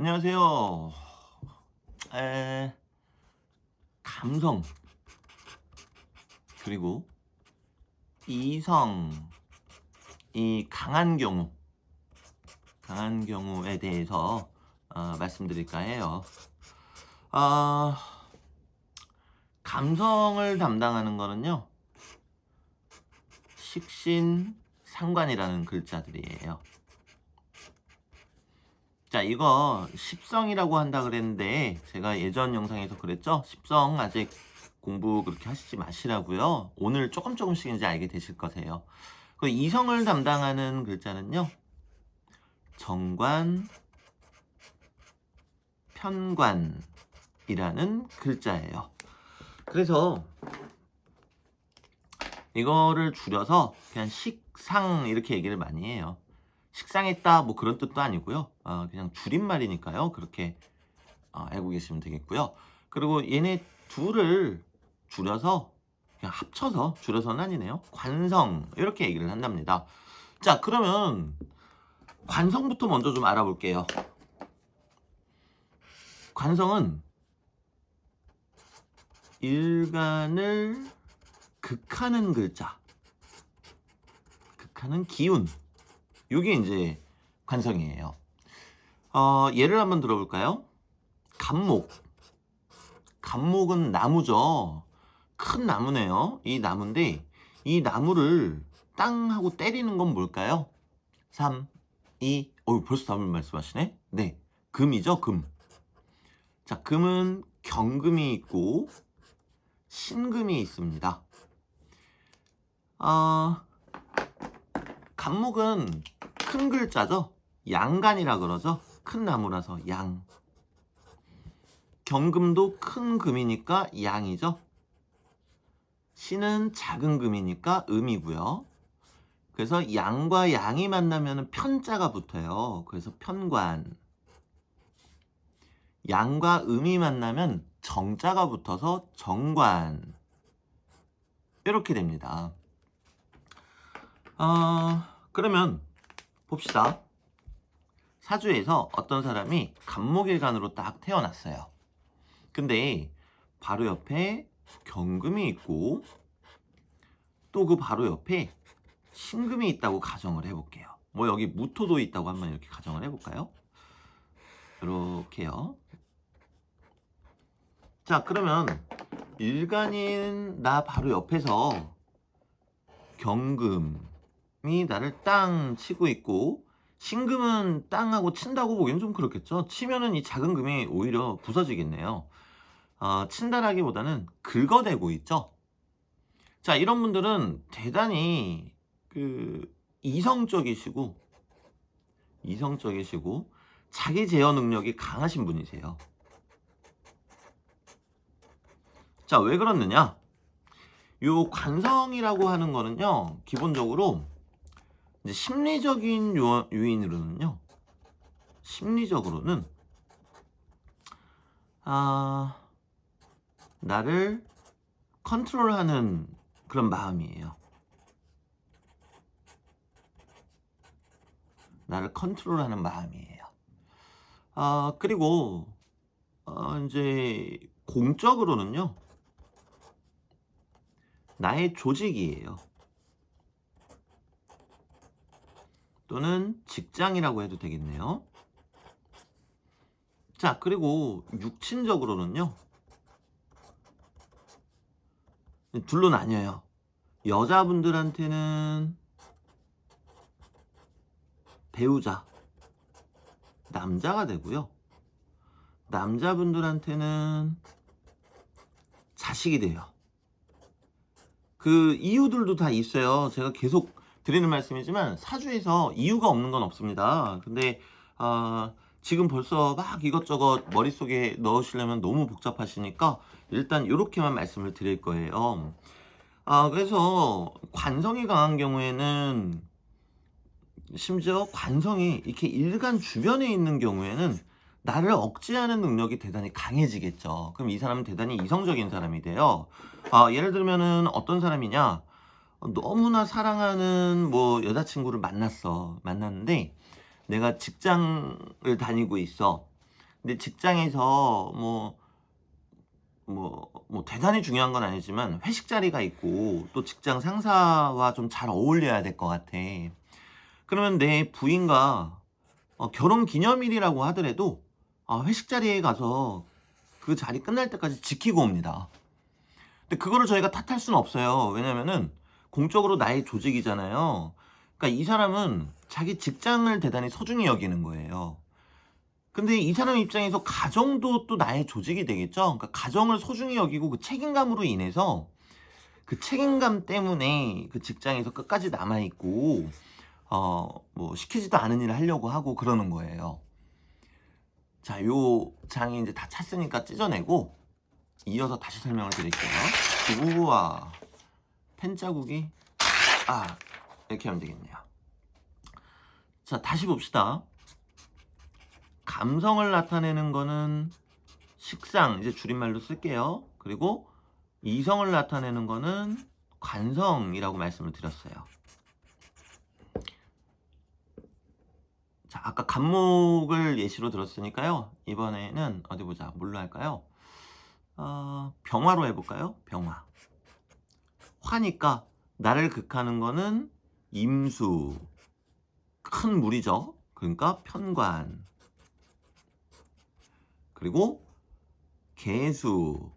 안녕하세요. 에, 감성 그리고 이성 이 강한 경우에 대해서 말씀드릴까 해요. 아, 감성을 담당하는 거는요, 식신상관이라는 글자들이에요. 자, 이거 십성이라고 한다 그랬는데 제가 예전 영상에서 그랬죠? 십성 아직 공부 그렇게 하시지 마시라고요. 오늘 조금씩 이제 알게 되실 거세요. 그 이성을 담당하는 글자는요, 정관, 편관이라는 글자예요. 그래서 이거를 줄여서 그냥 식상 이렇게 얘기를 많이 해요. 식상했다 뭐 그런 뜻도 아니고요. 그냥 줄임말이니까요. 그렇게 알고 계시면 되겠고요. 그리고 얘네 둘을 줄여서 그냥 합쳐서 줄여서는 아니네요. 관성 이렇게 얘기를 한답니다. 자, 그러면 관성부터 먼저 좀 알아볼게요. 관성은 일간을 극하는 글자, 극하는 기운, 이게 이제 관성이에요. 예를 한번 들어볼까요? 갑목. 갑목은 나무죠. 큰 나무네요. 이 나무인데 이 나무를 땅 하고 때리는 건 뭘까요? 3, 2, 벌써 답을 말씀하시네? 네, 금이죠, 금. 자, 금은 경금이 있고 신금이 있습니다. 갑목은 큰 글자죠. 양간이라 그러죠. 큰 나무라서 양. 경금도 큰 금이니까 양이죠. 신은 작은 금이니까 음이고요. 그래서 양과 양이 만나면 편자가 붙어요. 그래서 편관. 양과 음이 만나면 정자가 붙어서 정관. 이렇게 됩니다. 그러면 봅시다. 사주에서 어떤 사람이 갑목일간으로 딱 태어났어요. 근데 바로 옆에 경금이 있고 또 그 바로 옆에 신금이 있다고 가정을 해볼게요. 뭐 여기 무토도 있다고 한번 이렇게 가정을 해볼까요? 이렇게요. 자, 그러면 일간인 나 바로 옆에서 경금이 나를 땅 치고 있고 신금은 땅하고 친다고 보기엔 좀 그렇겠죠. 치면은 이 작은 금이 오히려 부서지겠네요. 친다라기보다는 긁어대고 있죠. 자, 이런 분들은 대단히 이성적이시고 자기 제어 능력이 강하신 분이세요. 자, 왜 그렇느냐? 요 관성이라고 하는 거는요, 기본적으로 이제 심리적인 요인으로는요, 심리적으로는 나를 컨트롤하는 그런 마음이에요. 나를 컨트롤하는 마음이에요. 그리고 이제 공적으로는요, 나의 조직이에요. 또는 직장이라고 해도 되겠네요. 자, 그리고 육친적으로는요, 둘로 나뉘어요. 여자분들한테는 배우자, 남자가 되고요. 남자분들한테는 자식이 돼요. 그 이유들도 다 있어요. 제가 계속 드리는 말씀이지만 사주에서 이유가 없는 건 없습니다. 근데 지금 벌써 막 이것저것 머릿속에 넣으시려면 너무 복잡하시니까 일단 이렇게만 말씀을 드릴 거예요. 그래서 관성이 강한 경우에는, 심지어 관성이 이렇게 일간 주변에 있는 경우에는 나를 억제하는 능력이 대단히 강해지겠죠. 그럼 이 사람은 대단히 이성적인 사람이 돼요. 예를 들면은 어떤 사람이냐? 너무나 사랑하는 뭐 여자친구를 만났는데 내가 직장을 다니고 있어. 근데 직장에서 대단히 중요한 건 아니지만 회식 자리가 있고 또 직장 상사와 좀 잘 어울려야 될 것 같아. 그러면 내 부인과 결혼 기념일이라고 하더라도 회식 자리에 가서 그 자리 끝날 때까지 지키고 옵니다. 근데 그거를 저희가 탓할 수는 없어요. 왜냐면은 공적으로 나의 조직이잖아요. 그러니까 이 사람은 자기 직장을 대단히 소중히 여기는 거예요. 근데 이 사람 입장에서 가정도 또 나의 조직이 되겠죠. 그러니까 가정을 소중히 여기고 그 책임감으로 인해서 그 책임감 때문에 그 직장에서 끝까지 남아 있고 시키지도 않은 일을 하려고 하고 그러는 거예요. 자, 요 장이 이제 다 찼으니까 찢어내고 이어서 다시 설명을 드릴게요. 우와, 펜 자국이 이렇게 하면 되겠네요. 자, 다시 봅시다. 감성을 나타내는 거는 식상, 이제 줄임말로 쓸게요. 그리고 이성을 나타내는 거는 관성이라고 말씀을 드렸어요. 자, 아까 간목을 예시로 들었으니까요. 이번에는 어디 보자. 뭘로 할까요? 병화로 해볼까요? 병화. 화니까 나를 극하는 거는 임수, 큰 물이죠. 그러니까 편관. 그리고 개수,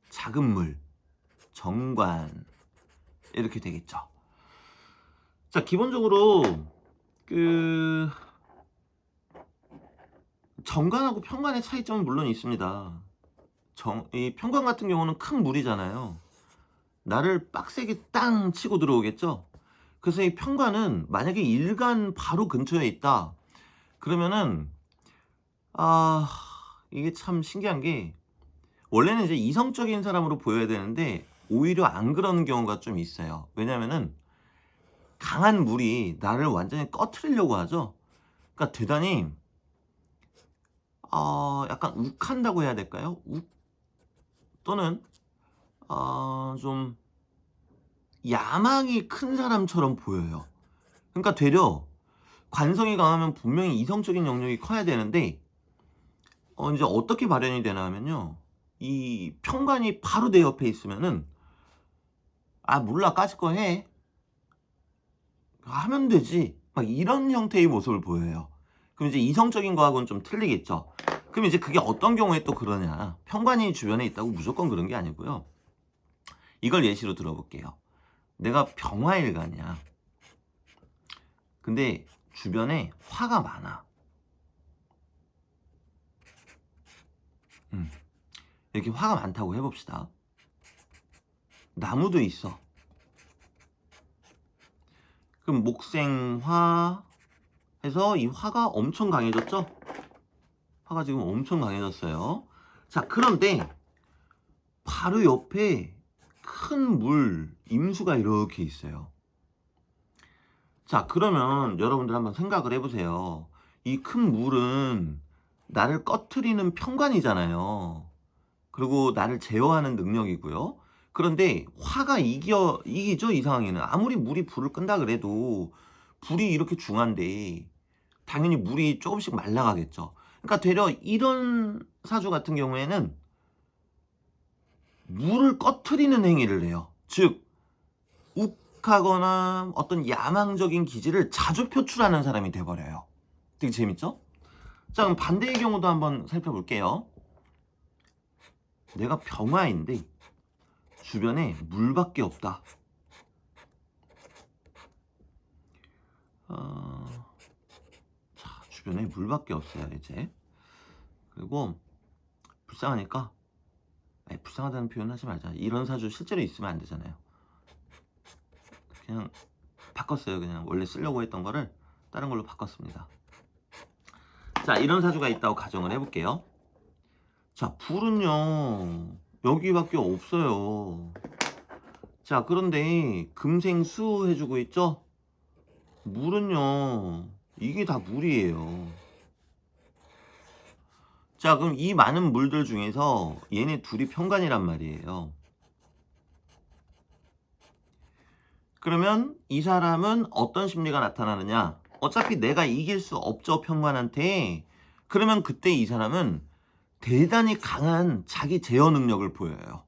작은 물, 정관. 이렇게 되겠죠. 자, 기본적으로 정관하고 편관의 차이점은 물론 있습니다. 이 편관 같은 경우는 큰 물이잖아요. 나를 빡세게 땅 치고 들어오겠죠. 그래서 이 편관은 만약에 일간 바로 근처에 있다 그러면은 이게 참 신기한 게 원래는 이제 이성적인 사람으로 보여야 되는데 오히려 안 그러는 경우가 좀 있어요. 왜냐면은 강한 물이 나를 완전히 꺼트리려고 하죠. 그러니까 대단히 약간 욱한다고 해야 될까요? 또는 좀 야망이 큰 사람처럼 보여요. 그러니까 되려 관성이 강하면 분명히 이성적인 영역이 커야 되는데 이제 어떻게 발현이 되나 하면요. 이 편관이 바로 내 옆에 있으면은 몰라 까짓 거 해. 하면 되지. 막 이런 형태의 모습을 보여요. 그럼 이제 이성적인 거하고는 좀 틀리겠죠. 그럼 이제 그게 어떤 경우에 또 그러냐. 편관이 주변에 있다고 무조건 그런 게 아니고요. 이걸 예시로 들어볼게요. 내가 병화일간이야. 근데 주변에 화가 많아. 이렇게 화가 많다고 해봅시다. 나무도 있어. 그럼 목생화 해서 이 화가 엄청 강해졌죠? 화가 지금 엄청 강해졌어요. 자, 그런데 바로 옆에 큰 물, 임수가 이렇게 있어요. 자, 그러면 여러분들 한번 생각을 해보세요. 이 큰 물은 나를 꺼트리는 편관이잖아요. 그리고 나를 제어하는 능력이고요. 그런데 화가 이기죠, 이 상황에는. 아무리 물이 불을 끈다 그래도 불이 이렇게 중한데 당연히 물이 조금씩 말라가겠죠. 그러니까 되려 이런 사주 같은 경우에는 물을 꺼트리는 행위를 해요. 즉 욱하거나 어떤 야망적인 기질을 자주 표출하는 사람이 돼버려요. 되게 재밌죠? 자, 그럼 반대의 경우도 한번 살펴볼게요. 내가 병화인데 주변에 물밖에 없다. 자, 주변에 물밖에 없어요 이제. 그리고 불쌍하니까 불쌍하다는 표현 하지 말자. 이런 사주 실제로 있으면 안 되잖아요. 그냥 바꿨어요. 그냥 원래 쓰려고 했던 거를 다른 걸로 바꿨습니다. 자, 이런 사주가 있다고 가정을 해볼게요. 자, 불은요 여기밖에 없어요. 자, 그런데 금생수 해주고 있죠? 물은요 이게 다 물이에요. 자, 그럼 이 많은 물들 중에서 얘네 둘이 편관이란 말이에요. 그러면 이 사람은 어떤 심리가 나타나느냐? 어차피 내가 이길 수 없죠, 편관한테. 그러면 그때 이 사람은 대단히 강한 자기 제어 능력을 보여요.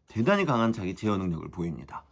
대단히 강한 자기 제어 능력을 보입니다.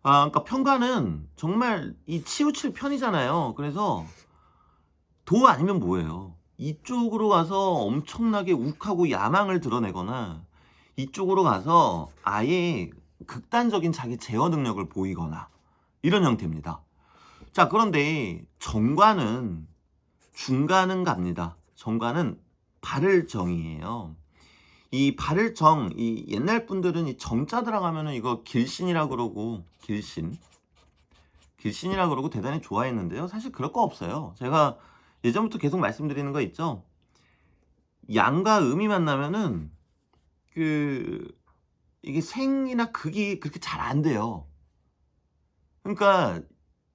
그러니까 평관은 정말 이 치우칠 편이잖아요. 그래서 도 아니면 뭐예요? 이쪽으로 가서 엄청나게 욱하고 야망을 드러내거나 이쪽으로 가서 아예 극단적인 자기 제어 능력을 보이거나 이런 형태입니다. 자, 그런데 정관은 중간은 갑니다. 정관은 발을정이에요. 이 발을정, 이 옛날 분들은 이 정자 들어가면은 이거 길신이라 그러고, 길신이라 그러고 대단히 좋아했는데요. 사실 그럴 거 없어요. 제가 예전부터 계속 말씀드리는 거 있죠. 양과 음이 만나면은 이게 생이나 극이 그렇게 잘 안 돼요. 그러니까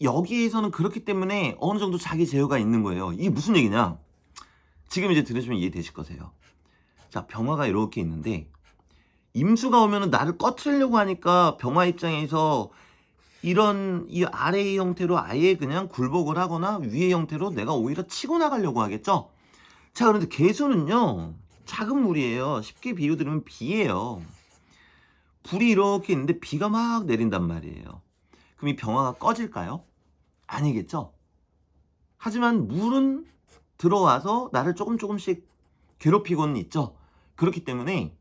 여기에서는 그렇기 때문에 어느 정도 자기 제어가 있는 거예요. 이게 무슨 얘기냐? 지금 이제 들으시면 이해되실 거세요. 자, 병화가 이렇게 있는데 임수가 오면은 나를 꺼트리려고 하니까 병화 입장에서 이런 이 아래의 형태로 아예 그냥 굴복을 하거나 위의 형태로 내가 오히려 치고 나가려고 하겠죠. 자, 그런데 개수는요 작은 물이에요. 쉽게 비유드리면 비예요. 불이 이렇게 있는데 비가 막 내린단 말이에요. 그럼 이 병화가 꺼질까요? 아니겠죠. 하지만 물은 들어와서 나를 조금씩 괴롭히고는 있죠. 그렇기 때문에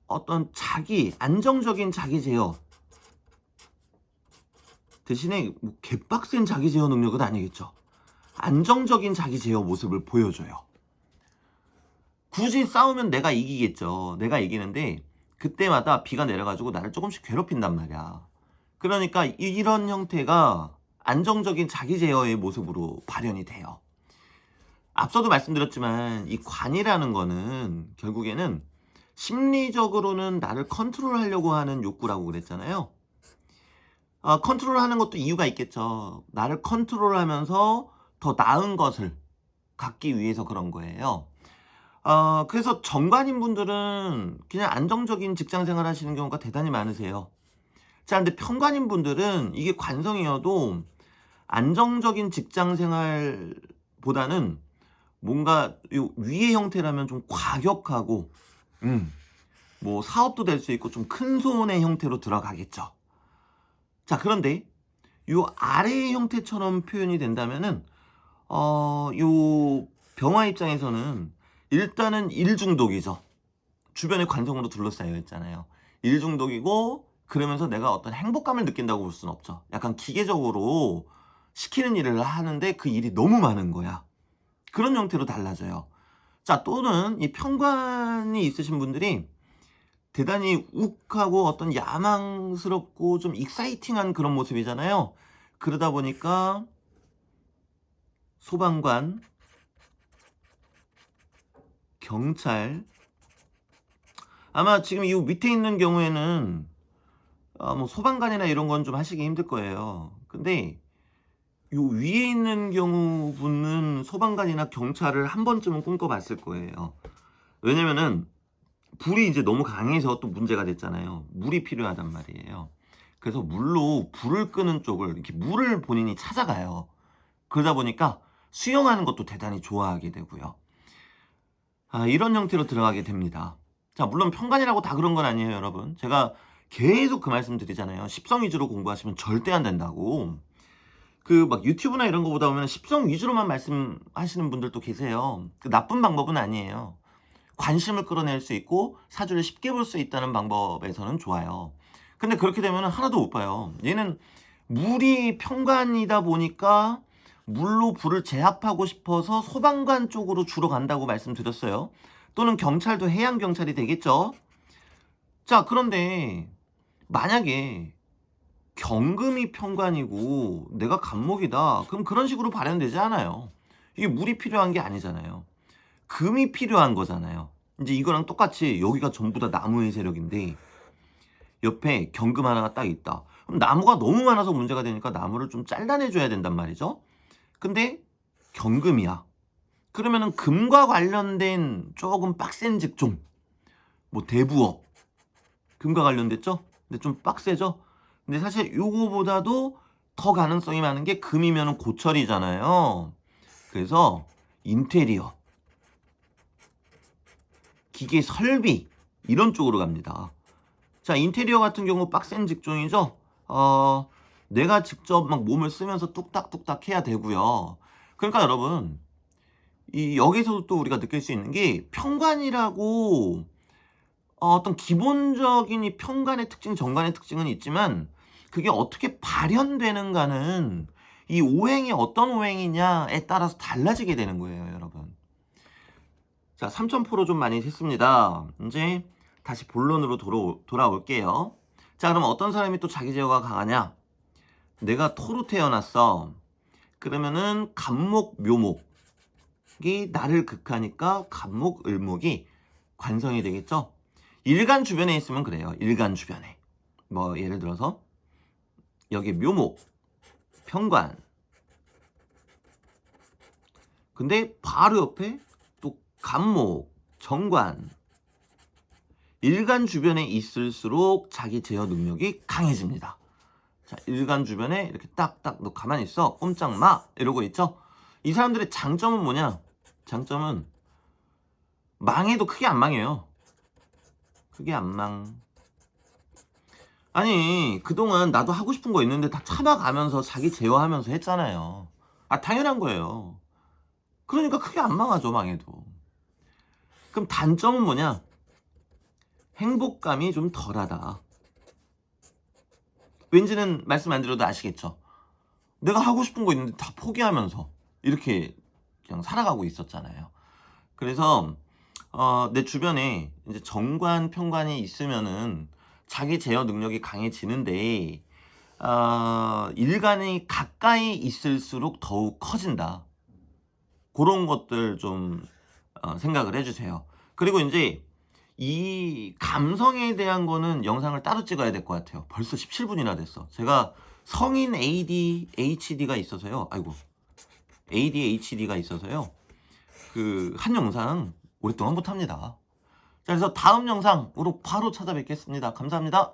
어떤 자기 안정적인 자기 제어 대신에 뭐 개빡센 자기 제어 능력은 아니겠죠. 안정적인 자기 제어 모습을 보여줘요. 굳이 싸우면 내가 이기겠죠. 내가 이기는데 그때마다 비가 내려가지고 나를 조금씩 괴롭힌단 말이야. 그러니까 이런 형태가 안정적인 자기 제어의 모습으로 발현이 돼요. 앞서도 말씀드렸지만 이 관이라는 거는 결국에는 심리적으로는 나를 컨트롤하려고 하는 욕구라고 그랬잖아요. 컨트롤하는 것도 이유가 있겠죠. 나를 컨트롤하면서 더 나은 것을 갖기 위해서 그런 거예요. 그래서 정관인 분들은 그냥 안정적인 직장 생활 하시는 경우가 대단히 많으세요. 자, 근데 편관인 분들은 이게 관성이어도 안정적인 직장 생활보다는 뭔가 요 위의 형태라면 좀 과격하고 뭐 사업도 될 수 있고 좀 큰 손의 형태로 들어가겠죠. 자, 그런데 요 아래의 형태처럼 표현이 된다면은 요 병화 입장에서는 일단은 일중독이죠. 주변에 관성으로 둘러싸여 있잖아요. 일중독이고 그러면서 내가 어떤 행복감을 느낀다고 볼 수는 없죠. 약간 기계적으로 시키는 일을 하는데 그 일이 너무 많은 거야. 그런 형태로 달라져요. 자, 또는 이 편관이 있으신 분들이 대단히 욱하고 어떤 야망스럽고 좀 익사이팅한 그런 모습이잖아요. 그러다 보니까 소방관, 경찰, 아마 지금 이 밑에 있는 경우에는 뭐 소방관이나 이런 건 좀 하시기 힘들 거예요. 근데 요 위에 있는 경우 분은 소방관이나 경찰을 한 번쯤은 꿈꿔봤을 거예요. 왜냐면은 불이 이제 너무 강해서 또 문제가 됐잖아요. 물이 필요하단 말이에요. 그래서 물로 불을 끄는 쪽을 이렇게 물을 본인이 찾아가요. 그러다 보니까 수영하는 것도 대단히 좋아하게 되고요. 이런 형태로 들어가게 됩니다. 자, 물론 편관이라고 다 그런 건 아니에요, 여러분. 제가 계속 그 말씀 드리잖아요. 십성 위주로 공부하시면 절대 안 된다고. 그 막 유튜브나 이런 거 보다 보면 십성 위주로만 말씀하시는 분들도 계세요. 그 나쁜 방법은 아니에요. 관심을 끌어낼 수 있고 사주를 쉽게 볼 수 있다는 방법에서는 좋아요. 근데 그렇게 되면 하나도 못 봐요. 얘는 물이 편관이다 보니까 물로 불을 제압하고 싶어서 소방관 쪽으로 주로 간다고 말씀드렸어요. 또는 경찰도 해양경찰이 되겠죠. 자, 그런데 만약에 경금이 편관이고 내가 간목이다. 그럼 그런 식으로 발현되지 않아요. 이게 물이 필요한 게 아니잖아요. 금이 필요한 거잖아요. 이제 이거랑 똑같이 여기가 전부 다 나무의 세력인데 옆에 경금 하나가 딱 있다. 그럼 나무가 너무 많아서 문제가 되니까 나무를 좀 잘라내줘야 된단 말이죠. 근데 경금이야. 그러면은 금과 관련된 조금 빡센 직종, 뭐 대부업, 금과 관련됐죠? 근데 좀 빡세죠? 근데 사실 요거보다도 더 가능성이 많은 게 금이면 고철이잖아요. 그래서 인테리어, 기계 설비 이런 쪽으로 갑니다. 자, 인테리어 같은 경우 빡센 직종이죠. 내가 직접 막 몸을 쓰면서 뚝딱뚝딱 해야 되고요. 그러니까 여러분, 여기서도 또 우리가 느낄 수 있는 게 평관이라고 어떤 기본적인 이 평관의 특징, 정관의 특징은 있지만 그게 어떻게 발현되는가는 이 오행이 어떤 오행이냐에 따라서 달라지게 되는 거예요, 여러분. 자, 3,000% 좀 많이 했습니다. 이제 다시 본론으로 돌아올게요. 자, 그럼 어떤 사람이 또 자기 제어가 강하냐? 내가 토로 태어났어. 그러면은 간목, 묘목이 나를 극하니까 간목, 을목이 관성이 되겠죠? 일간 주변에 있으면 그래요. 일간 주변에. 뭐 예를 들어서 여기 묘목, 평관. 근데 바로 옆에 또 간목, 정관. 일간 주변에 있을수록 자기 제어 능력이 강해집니다. 자, 일간 주변에 이렇게 딱딱 너 가만히 있어. 꼼짝 마. 이러고 있죠? 이 사람들의 장점은 뭐냐? 장점은 망해도 크게 안 망해요. 크게 안 망. 아니, 그동안 나도 하고 싶은 거 있는데 다 참아가면서 자기 제어하면서 했잖아요. 당연한 거예요. 그러니까 크게 안 망하죠, 망해도. 그럼 단점은 뭐냐? 행복감이 좀 덜하다. 왠지는 말씀 안 드려도 아시겠죠? 내가 하고 싶은 거 있는데 다 포기하면서 이렇게 그냥 살아가고 있었잖아요. 그래서 내 주변에 이제 정관, 평관이 있으면은 자기 제어 능력이 강해지는데 일간이 가까이 있을수록 더욱 커진다. 그런 것들 좀 생각을 해주세요. 그리고 이제 이 감성에 대한 거는 영상을 따로 찍어야 될 것 같아요. 벌써 17분이나 됐어. 제가 성인 ADHD가 있어서요. ADHD가 있어서요. 그 한 영상 오랫동안 못합니다. 자, 그래서 다음 영상으로 바로 찾아뵙겠습니다. 감사합니다.